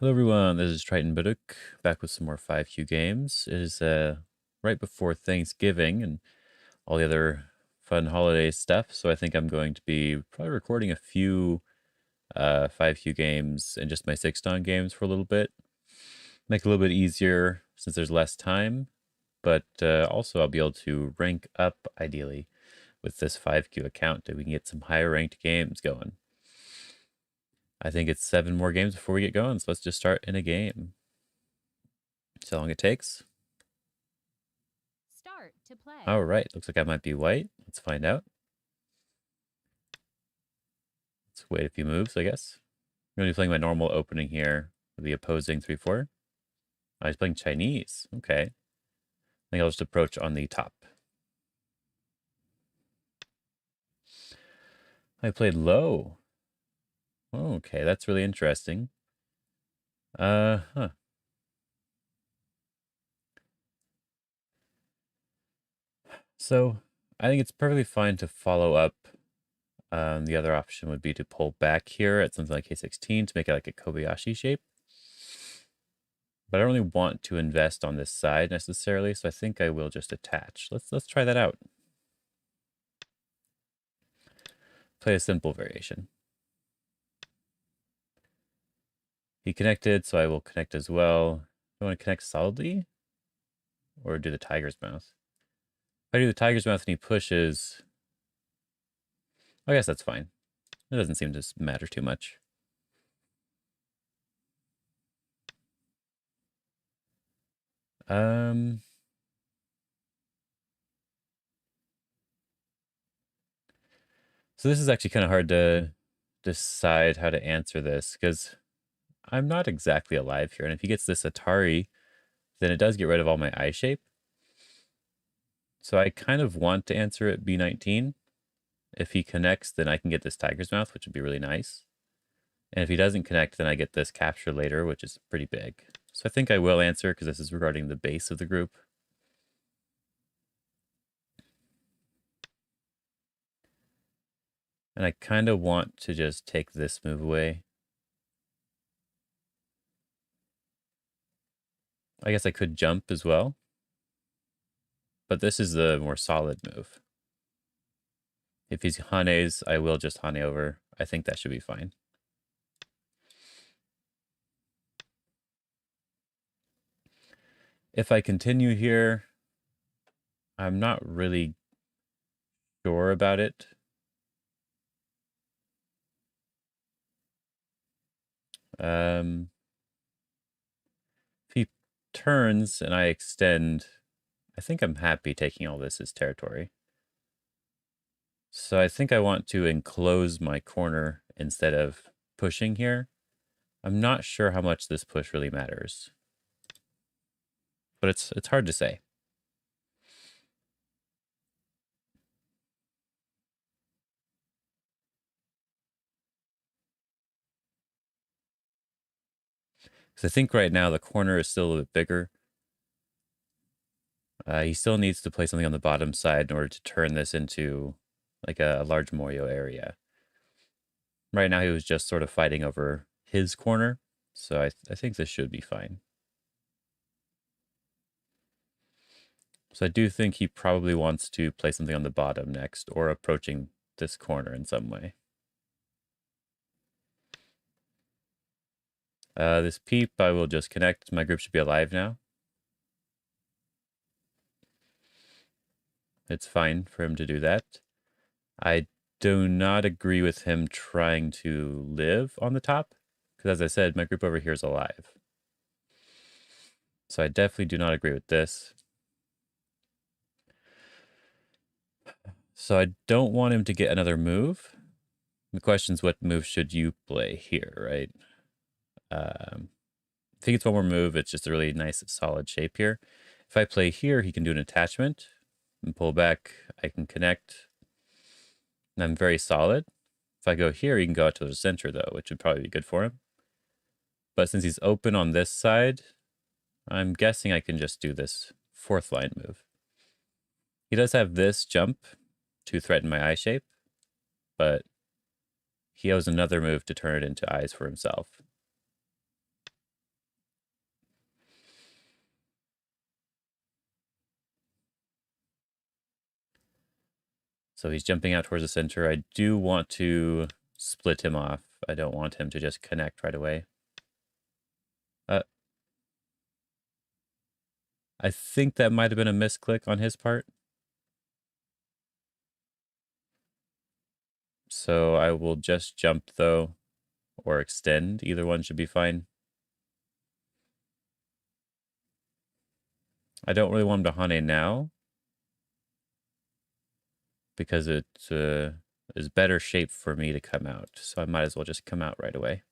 Hello everyone, this is Triton Baduk, back with some more 5Q games. It is right before Thanksgiving and all the other fun holiday stuff, so I think I'm going to be probably recording a few 5Q games and just my 6-ston games for a little bit. Make it a little bit easier since there's less time, but also I'll be able to rank up, ideally, with this 5Q account, so we can get some higher ranked games going. I think it's 7 more games before we get going, so let's just start in a game. See how long it takes. Start to play. All right, looks like I might be white. Let's find out. Let's wait a few moves, I guess. I'm going to be playing my normal opening here with the opposing 3-4. I was playing Chinese. Okay. I think I'll just approach on the top. I played low. Okay, that's really interesting. Huh. So, I think it's perfectly fine to follow up. The other option would be to pull back here at something like K16 to make it like a Kobayashi shape. But I don't really want to invest on this side necessarily, so I think I will just attach. Let's try that out. Play a simple variation. He connected, so I will connect as well. Do I want to connect solidly? Or do the tiger's mouth? If I do the tiger's mouth and he pushes, I guess that's fine. It doesn't seem to matter too much. So this is actually kind of hard to decide how to answer this, because I'm not exactly alive here. And if he gets this Atari, then it does get rid of all my eye shape. So I kind of want to answer it B19. If he connects, then I can get this tiger's mouth, which would be really nice. And if he doesn't connect, then I get this capture later, which is pretty big. So I think I will answer because this is regarding the base of the group. And I kind of want to just take this move away. I guess I could jump as well. But this is the more solid move. If he's Hanes, I will just Hane over. I think that should be fine. If I continue here, I'm not really sure about it. If he turns and I extend, I think I'm happy taking all this as territory. So I think I want to enclose my corner instead of pushing here. I'm not sure how much this push really matters, but it's hard to say. Because I think right now the corner is still a bit bigger. He still needs to play something on the bottom side in order to turn this into like a large Moyo area. Right now he was just sort of fighting over his corner, so I think this should be fine. So I do think he probably wants to play something on the bottom next, or approaching this corner in some way. This peep, I will just connect. My group should be alive now. It's fine for him to do that. I do not agree with him trying to live on the top, because as I said, my group over here is alive. So I definitely do not agree with this. So I don't want him to get another move. The question is, what move should you play here, right? If he gets one more move, it's just a really nice, solid shape here. If I play here, he can do an attachment and pull back. I can connect. And I'm very solid. If I go here, he can go out to the center, though, which would probably be good for him. But since he's open on this side, I'm guessing I can just do this 4th line move. He does have this jump to threaten my eye shape, but he owes another move to turn it into eyes for himself. So he's jumping out towards the center. I do want to split him off. I don't want him to just connect right away. I think that might have been a misclick on his part. So I will just jump, though, or extend. Either one should be fine. I don't really want him to Hane now, because it is better shape for me to come out. So I might as well just come out right away.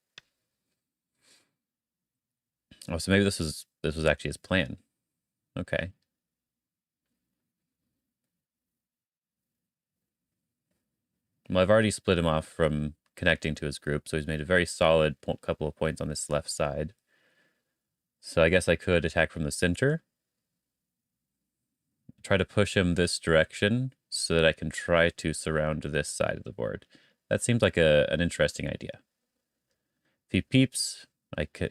Oh, so maybe this was actually his plan. Okay. Well, I've already split him off from connecting to his group, so he's made a very solid couple of points on this left side. So I guess I could attack from the center. Try to push him this direction so that I can try to surround this side of the board. That seems like an interesting idea. If he peeps,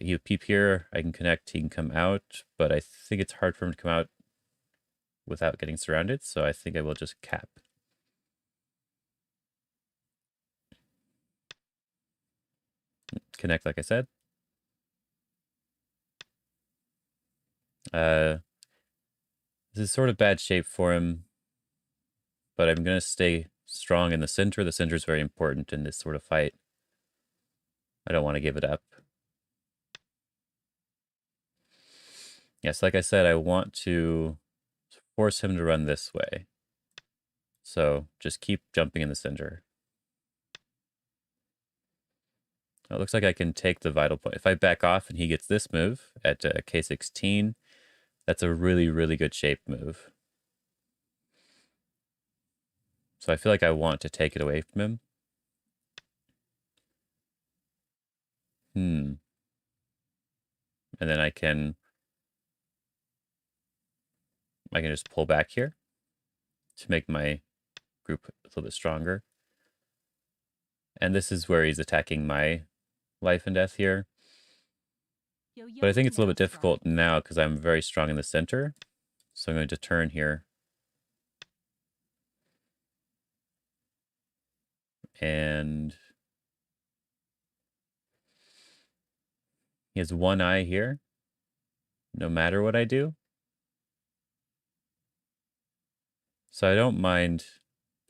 he'll peep here, I can connect, he can come out, but I think it's hard for him to come out without getting surrounded, so I think I will just cap. Connect, like I said. This is sort of bad shape for him, but I'm going to stay strong in the center. The center is very important in this sort of fight. I don't want to give it up. Yes, like I said, I want to force him to run this way. So just keep jumping in the center. It looks like I can take the vital point. If I back off and he gets this move at K16, that's a really, really good shape move. So I feel like I want to take it away from him. And then I can just pull back here to make my group a little bit stronger. And this is where he's attacking my life and death here. But I think it's a little bit difficult now because I'm very strong in the center. So I'm going to turn here. And he has one eye here, no matter what I do. So I don't mind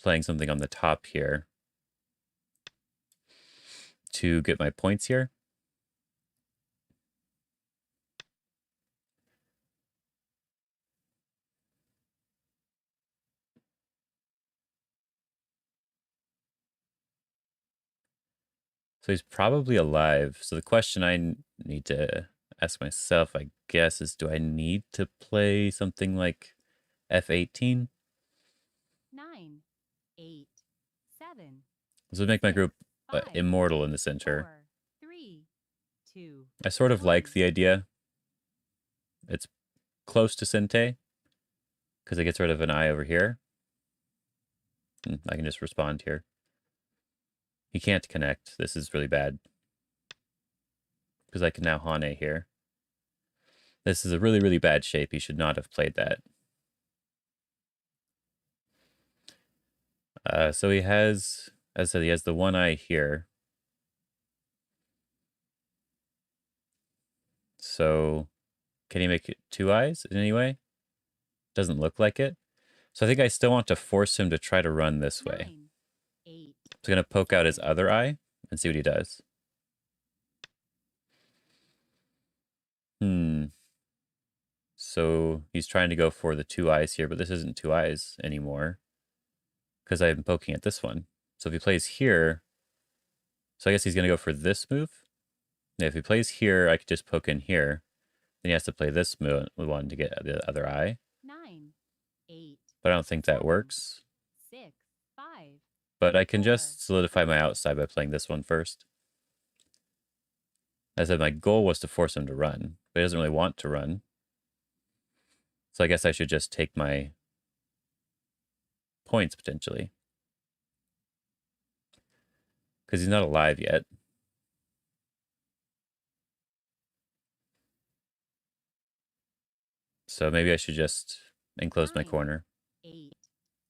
playing something on the top here to get my points here. So he's probably alive. So the question I need to ask myself, I guess, is do I need to play something like F18? 9, 8, 7. This would make my group immortal in the center. 4, 3, 2, I sort of like the idea. It's close to Sente because it gets rid of an eye over here. I can just respond here. He can't connect. This is really bad because I can now Hane here. This is a really, really bad shape. He should not have played that. So he has, as I said, he has the one eye here. So can he make it two eyes in any way? Doesn't look like it. So I think I still want to force him to try to run this way. 9, 8, So I'm going to poke out his other eye and see what he does. So he's trying to go for the two eyes here, but this isn't two eyes anymore because I'm poking at this one. So if he plays here, so I guess he's going to go for this move. Yeah, if he plays here, I could just poke in here. Then he has to play this one to get the other eye. 9, 8. But I don't think that works. 6, 5. But I can just solidify my outside by playing this one first. As I said, my goal was to force him to run, but he doesn't really want to run. So I guess I should just take my points, potentially. Because he's not alive yet. So maybe I should just enclose my corner. 8,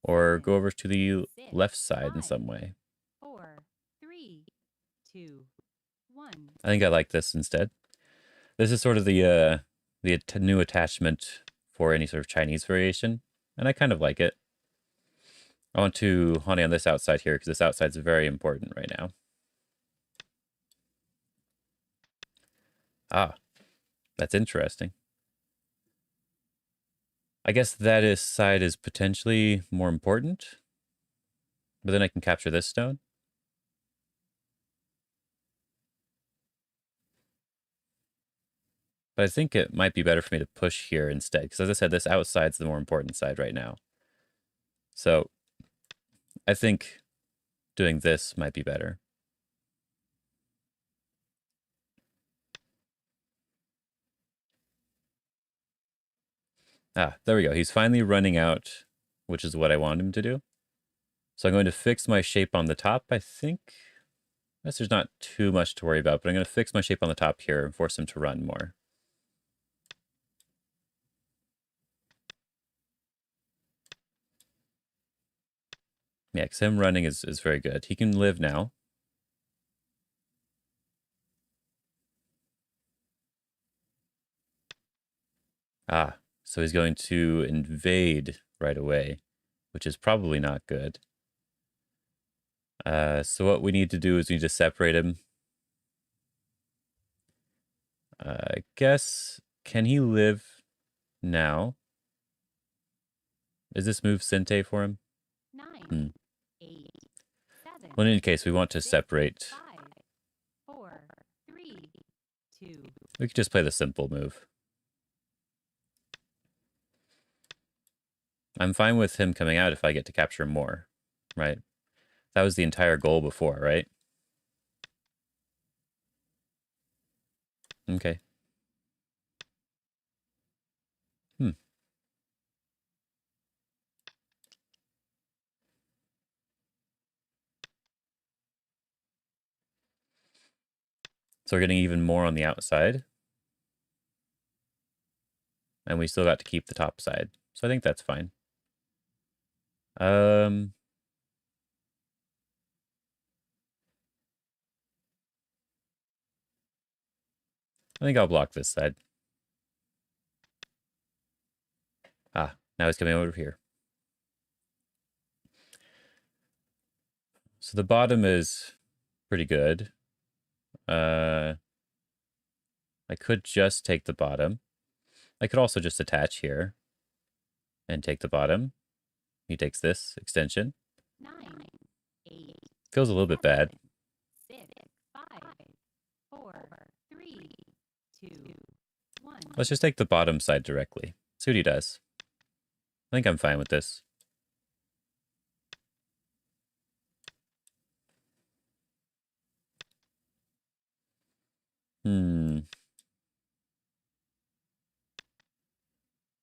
or 7, go over to the 6, left side in 5, some way. 4, 3, 2, 1. I think I like this instead. This is sort of the new attachment for any sort of Chinese variation, and I kind of like it. I want to honey on this outside here because this outside is very important right now. Ah, that's interesting. I guess side is potentially more important, but then I can capture this stone. But I think it might be better for me to push here instead, because as I said, this outside's the more important side right now. So I think doing this might be better. Ah, there we go. He's finally running out, which is what I want him to do. So I'm going to fix my shape on the top, I think. I guess there's not too much to worry about, but I'm going to fix my shape on the top here and force him to run more. Yeah, because him running is very good. He can live now. Ah, so he's going to invade right away, which is probably not good. So what we need to do is we need to separate him. I guess, can he live now? Is this move Sente for him? 9, 8, 7. Well, in any case, we want to 6, separate. 5, 4, 3, 2. We could just play the simple move. I'm fine with him coming out if I get to capture more, right? That was the entire goal before, right? Okay. Hmm. So we're getting even more on the outside. And we still got to keep the top side. So I think that's fine. I think I'll block this side. Ah, now he's coming over here. So the bottom is pretty good. I could just take the bottom. I could also just attach here and take the bottom. He takes this extension. 9, 8, Feels a little bit bad. 6, 5, 4, 3, 2, 1. Let's just take the bottom side directly. See what he does. I think I'm fine with this.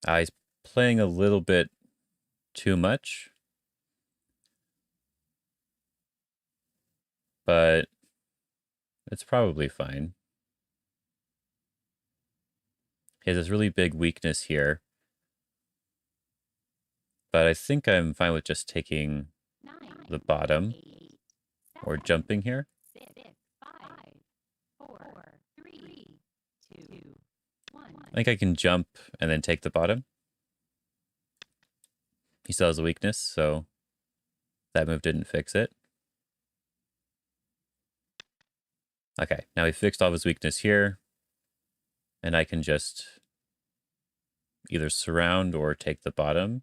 He's playing a little bit too much. But it's probably fine. He has this really big weakness here. But I think I'm fine with just taking 9, the bottom 8, or 7, jumping here. 6, 5, 4, 3, 2, 1. I think I can jump and then take the bottom. He still has a weakness, so that move didn't fix it. Okay, now he fixed all of his weakness here. And I can just either surround or take the bottom.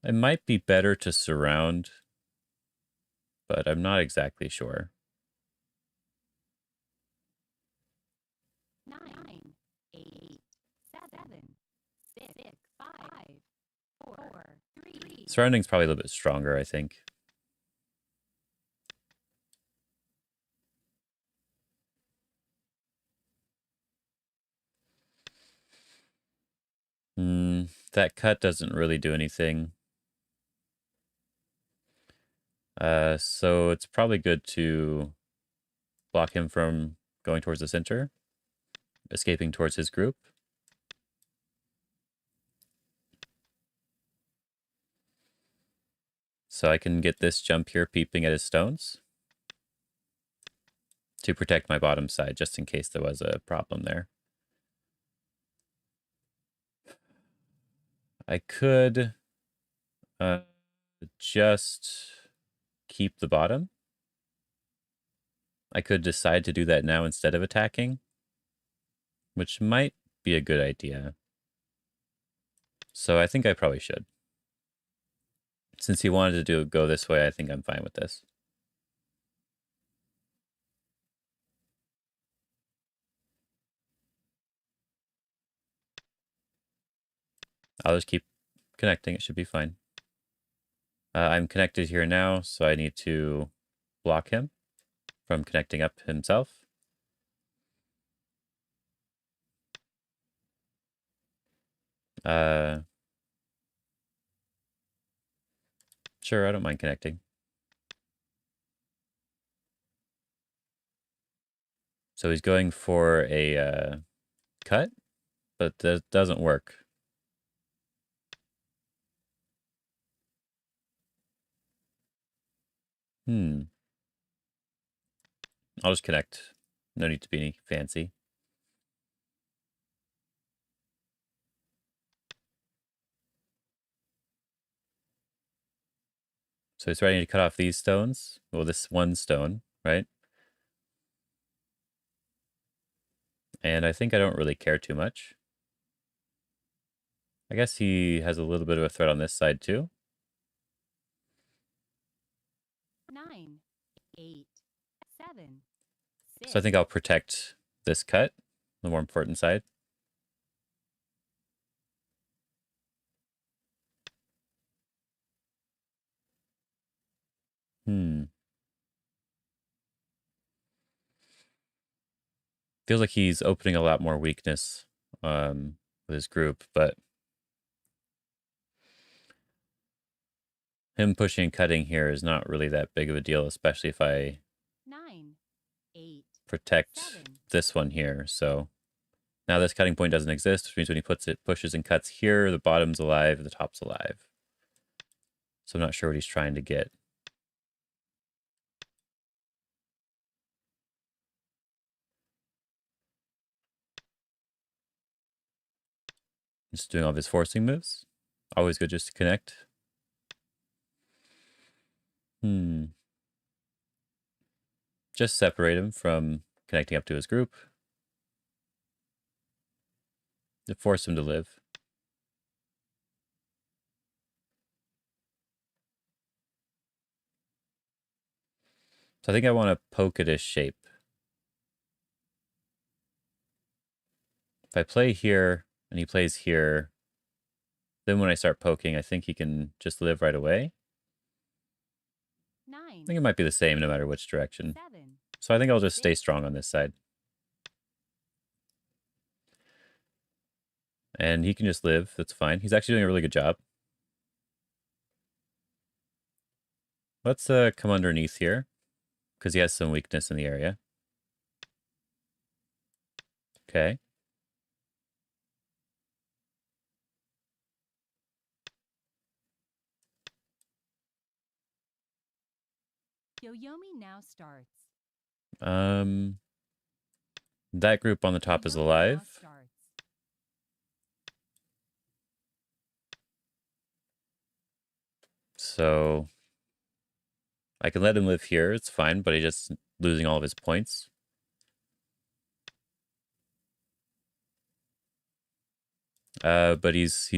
It might be better to surround, but I'm not exactly sure. 9, 8, 7, 6, 5, 4, 3. Surrounding's probably a little bit stronger, I think. That cut doesn't really do anything. So it's probably good to block him from going towards the center, escaping towards his group. So I can get this jump here peeping at his stones to protect my bottom side, just in case there was a problem there. I could just keep the bottom. I could decide to do that now instead of attacking, which might be a good idea. So I think I probably should. Since he wanted to go this way, I think I'm fine with this. I'll just keep connecting. It should be fine. I'm connected here now, so I need to block him from connecting up himself. Sure, I don't mind connecting. So he's going for a cut, but that doesn't work. I'll just connect. No need to be any fancy. So he's ready to cut off these stones. Well, this one stone, right? And I think I don't really care too much. I guess he has a little bit of a threat on this side too. 9, 8, 7, 6. So I think I'll protect this cut, the more important side. Feels like he's opening a lot more weakness with his group, but him pushing and cutting here is not really that big of a deal, especially if I 9, 8, protect 7. this one here. So now this cutting point doesn't exist, which means when he pushes and cuts here, the bottom's alive, the top's alive. So I'm not sure what he's trying to get. Just doing all of his forcing moves. Always good just to connect. Just separate him from connecting up to his group. To force him to live. So I think I want to poke at his shape. If I play here and he plays here, then when I start poking, I think he can just live right away. 9, I think it might be the same no matter which direction. 7. So I think I'll just stay strong on this side. And he can just live. That's fine. He's actually doing a really good job. Let's come underneath here, because he has some weakness in the area. Okay. Yoyomi now starts. That group on the top is Yoyomi now alive. starts. So I can let him live here. It's fine, but he's just losing all of his points. But he's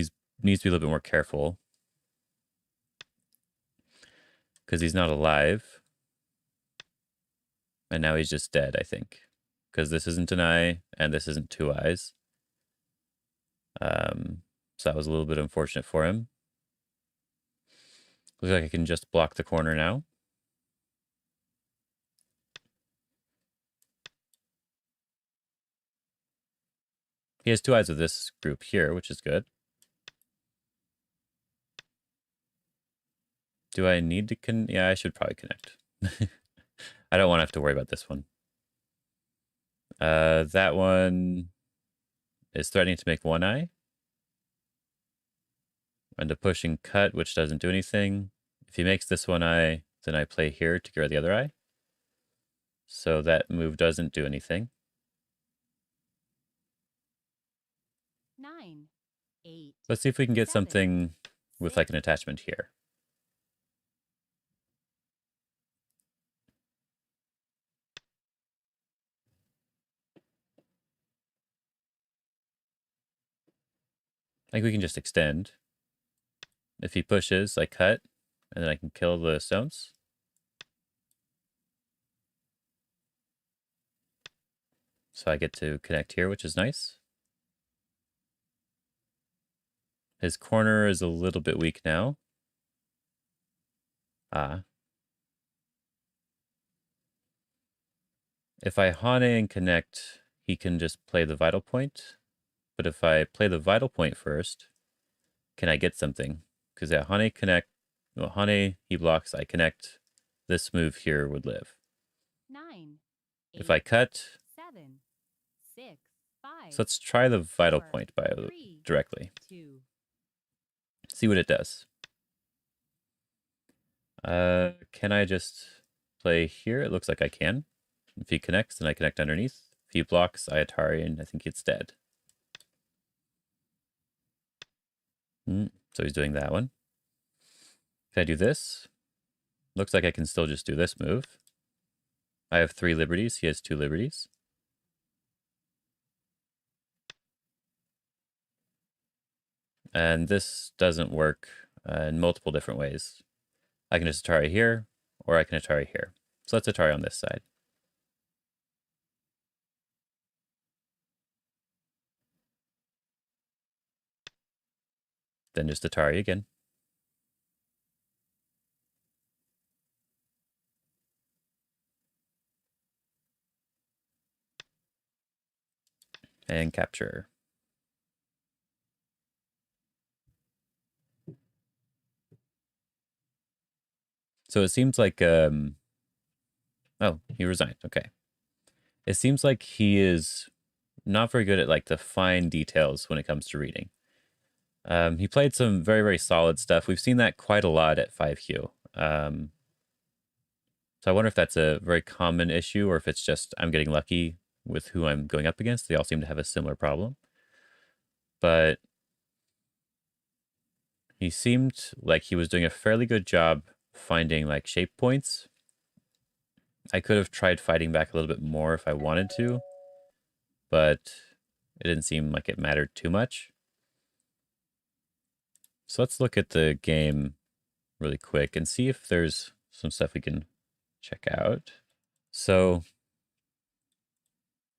needs to be a little bit more careful because he's not alive. And now he's just dead, I think. Because this isn't an eye, and this isn't two eyes. So that was a little bit unfortunate for him. Looks like I can just block the corner now. He has two eyes of this group here, which is good. Do I need to yeah, I should probably connect. I don't want to have to worry about this one. That one is threatening to make one eye. And a push and cut, which doesn't do anything. If he makes this one eye, then I play here to get rid of the other eye. So that move doesn't do anything. 9, 8. Let's see if we can get 7, something with like an 6. attachment here. I think we can just extend. If he pushes, I cut, and then I can kill the stones. So I get to connect here, which is nice. His corner is a little bit weak now. If I Hane and connect, he can just play the vital point. But if I play the vital point first, can I get something? Because yeah, Hane connect, well, Hane, he blocks, I connect. This move here would live. 9, 8. If I cut, 7, 6, 5. so let's try the vital 4, point by 3, directly. 2. See what it does. Can I just play here? It looks like I can. If he connects, then I connect underneath. If he blocks, I Atari, and I think it's dead. So he's doing that one. Can I do this? Looks like I can still just do this move. I have 3 liberties. He has 2 liberties. And this doesn't work in multiple different ways. I can just Atari here, or I can Atari here. So let's Atari on this side. Then just Atari again. And capture. So it seems like, oh, he resigned. Okay. It seems like he is not very good at like the fine details when it comes to reading. He played some very, very solid stuff. We've seen that quite a lot at 5Q. So I wonder if that's a very common issue or if it's just I'm getting lucky with who I'm going up against. They all seem to have a similar problem. But he seemed like he was doing a fairly good job finding like shape points. I could have tried fighting back a little bit more if I wanted to, but it didn't seem like it mattered too much. So let's look at the game really quick and see if there's some stuff we can check out. So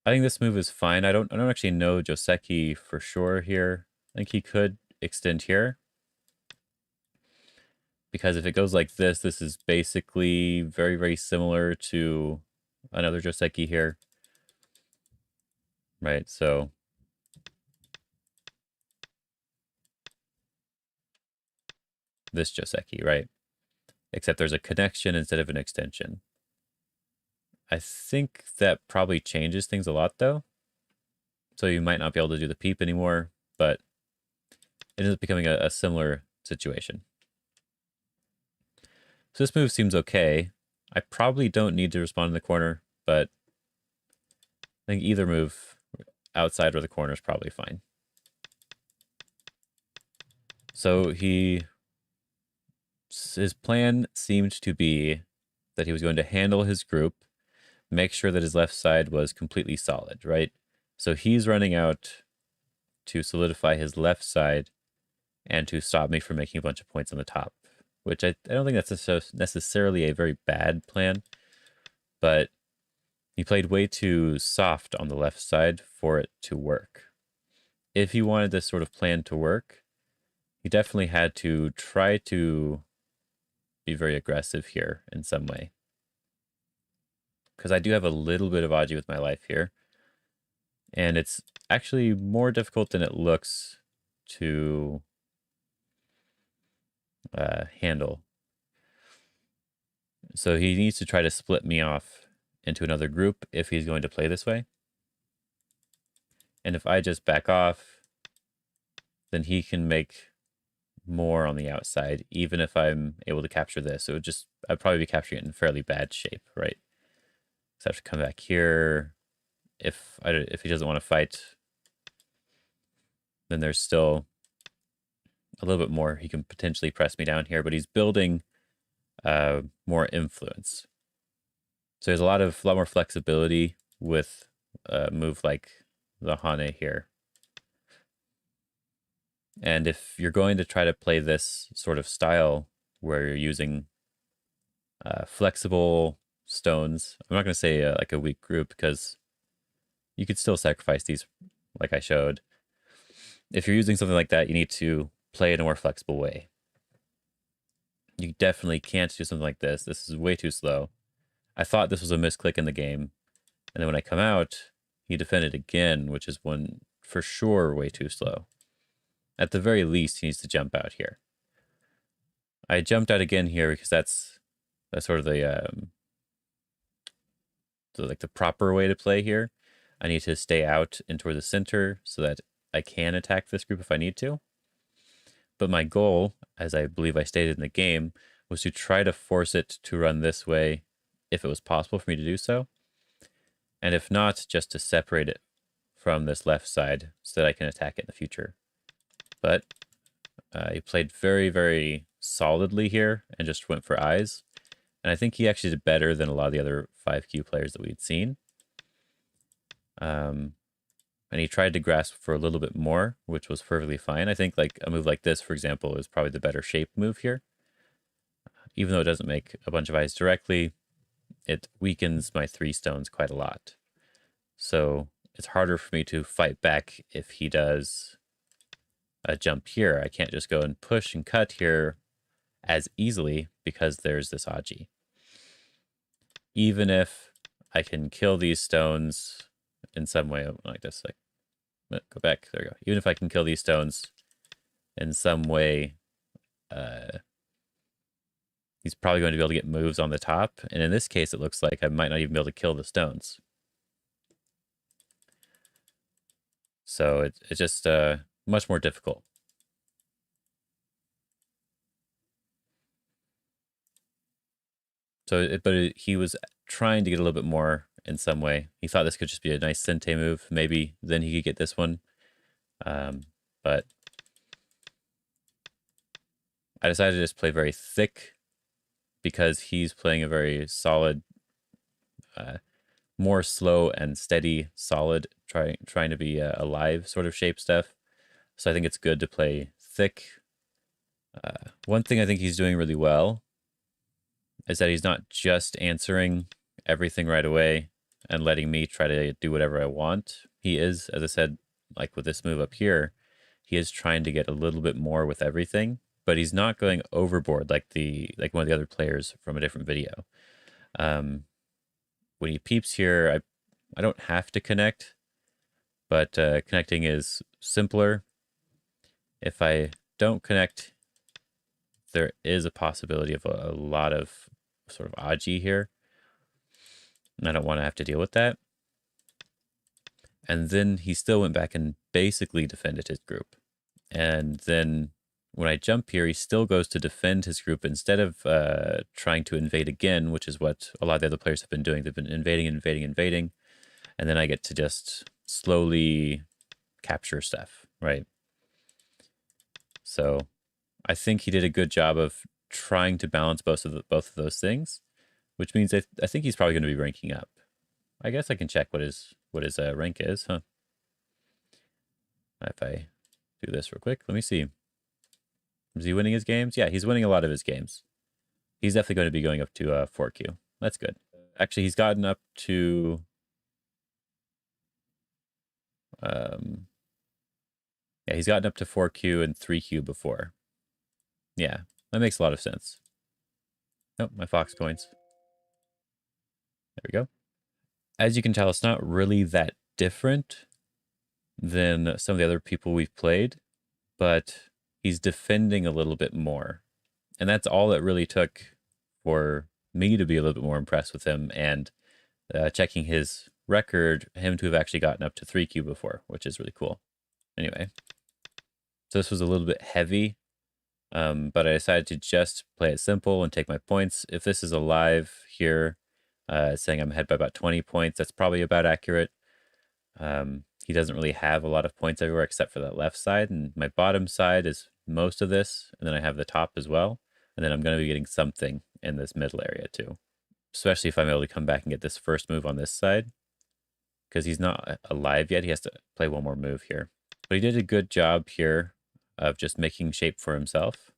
I think this move is fine. I don't actually know Joseki for sure here. I think he could extend here. Because if it goes like this is basically very, very similar to another Joseki here. Right, so this Joseki, right? Except there's a connection instead of an extension. I think that probably changes things a lot, though. So you might not be able to do the peep anymore, but it ends up becoming a similar situation. So this move seems okay. I probably don't need to respond in the corner, but I think either move outside or the corner is probably fine. So his plan seemed to be that he was going to handle his group, make sure that his left side was completely solid, right? So he's running out to solidify his left side and to stop me from making a bunch of points on the top, which I don't think that's necessarily a very bad plan, but he played way too soft on the left side for it to work. If he wanted this sort of plan to work, he definitely had to try to be very aggressive here in some way. Because I do have a little bit of Aji with my life here. And it's actually more difficult than it looks to handle. So he needs to try to split me off into another group if he's going to play this way. And if I just back off, then he can make more on the outside, even if I'm able to capture this. I'd probably be capturing it in fairly bad shape, right? So I have to come back here. If he doesn't want to fight, then there's still a little bit more. He can potentially press me down here, but he's building more influence. So there's a lot more flexibility with a move like the Hane here. And if you're going to try to play this sort of style where you're using flexible stones, I'm not going to say like a weak group, because you could still sacrifice these like I showed. If you're using something like that, you need to play in a more flexible way. You definitely can't do something like this. This is way too slow. I thought this was a misclick in the game. And then when I come out, he defended again, which is one for sure way too slow. At the very least, he needs to jump out here. I jumped out again here because that's sort of the proper way to play here. I need to stay out and toward the center so that I can attack this group if I need to. But my goal, as I believe I stated in the game, was to try to force it to run this way if it was possible for me to do so. And if not, just to separate it from this left side so that I can attack it in the future. But he played very, very solidly here and just went for eyes. And I think he actually did better than a lot of the other 5Q players that we'd seen. And he tried to grasp for a little bit more, which was perfectly fine. I think like a move like this, for example, is probably the better shape move here. Even though it doesn't make a bunch of eyes directly, it weakens my 3 stones quite a lot. So it's harder for me to fight back if he does a jump here. I can't just go and push and cut here as easily because there's this Aji. Even if I can kill these stones in some way like this, like go back, there we go. Even if I can kill these stones in some way, he's probably going to be able to get moves on the top. And in this case, it looks like I might not even be able to kill the stones. So it's just much more difficult. So, he was trying to get a little bit more in some way. He thought this could just be a nice Sente move. Maybe then he could get this one. But I decided to just play very thick because he's playing a very solid, more slow and steady, solid, trying to be a live sort of shape stuff. So I think it's good to play thick. One thing I think he's doing really well is that he's not just answering everything right away and letting me try to do whatever I want. He is, as I said, like with this move up here, he is trying to get a little bit more with everything, but he's not going overboard like one of the other players from a different video. When he peeps here, I don't have to connect, but connecting is simpler. If I don't connect, there is a possibility of a lot of sort of Aji here. And I don't want to have to deal with that. And then he still went back and basically defended his group. And then when I jump here, he still goes to defend his group instead of trying to invade again, which is what a lot of the other players have been doing. They've been invading. And then I get to just slowly capture stuff, right? So I think he did a good job of trying to balance both of those things, which means I think he's probably going to be ranking up. I guess I can check what his rank is, huh? If I do this real quick, let me see. Is he winning his games? Yeah, he's winning a lot of his games. He's definitely going to be going up to 4Q. That's good. Actually, he's gotten up to yeah, he's gotten up to 4Q and 3Q before. Yeah, that makes a lot of sense. Oh, my fox coins. There we go. As you can tell, it's not really that different than some of the other people we've played, but he's defending a little bit more. And that's all it really took for me to be a little bit more impressed with him, and checking his record, him to have actually gotten up to 3Q before, which is really cool. Anyway, so this was a little bit heavy But I decided to just play it simple and take my points. If this is a live here, saying I'm ahead by about 20 points, that's probably about accurate. He doesn't really have a lot of points everywhere except for that left side, and my bottom side is most of this, and then I have the top as well, and then I'm going to be getting something in this middle area too, especially if I'm able to come back and get this first move on this side, because he's not alive yet. He has to play one more move here. But he did a good job here of just making shape for himself.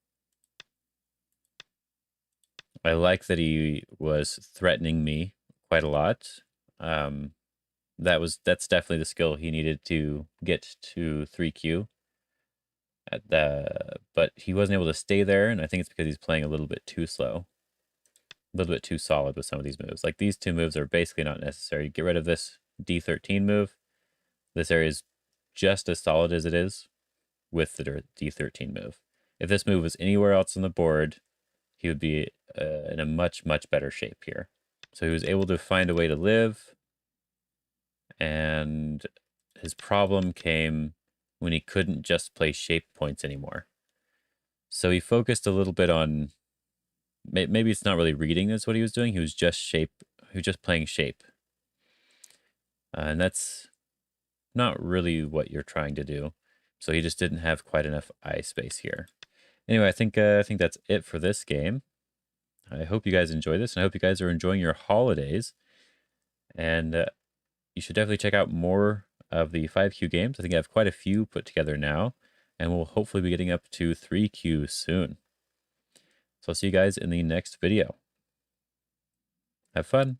I like that he was threatening me quite a lot. That's definitely the skill he needed to get to 3Q. But he wasn't able to stay there, and I think it's because he's playing a little bit too slow, a little bit too solid with some of these moves. Like these two moves are basically not necessary. Get rid of this D13 move. This area is just as solid as it is with the D13 move. If this move was anywhere else on the board, he would be in a much, much better shape here. So he was able to find a way to live, and his problem came when he couldn't just play shape points anymore. So he focused a little bit on, maybe it's not really reading is what he was doing. He was just playing shape. And that's not really what you're trying to do. So he just didn't have quite enough eye space here. Anyway, I think that's it for this game. I hope you guys enjoy this, and I hope you guys are enjoying your holidays. And you should definitely check out more of the 5Q games. I think I have quite a few put together now, and we'll hopefully be getting up to 3Q soon. So I'll see you guys in the next video. Have fun.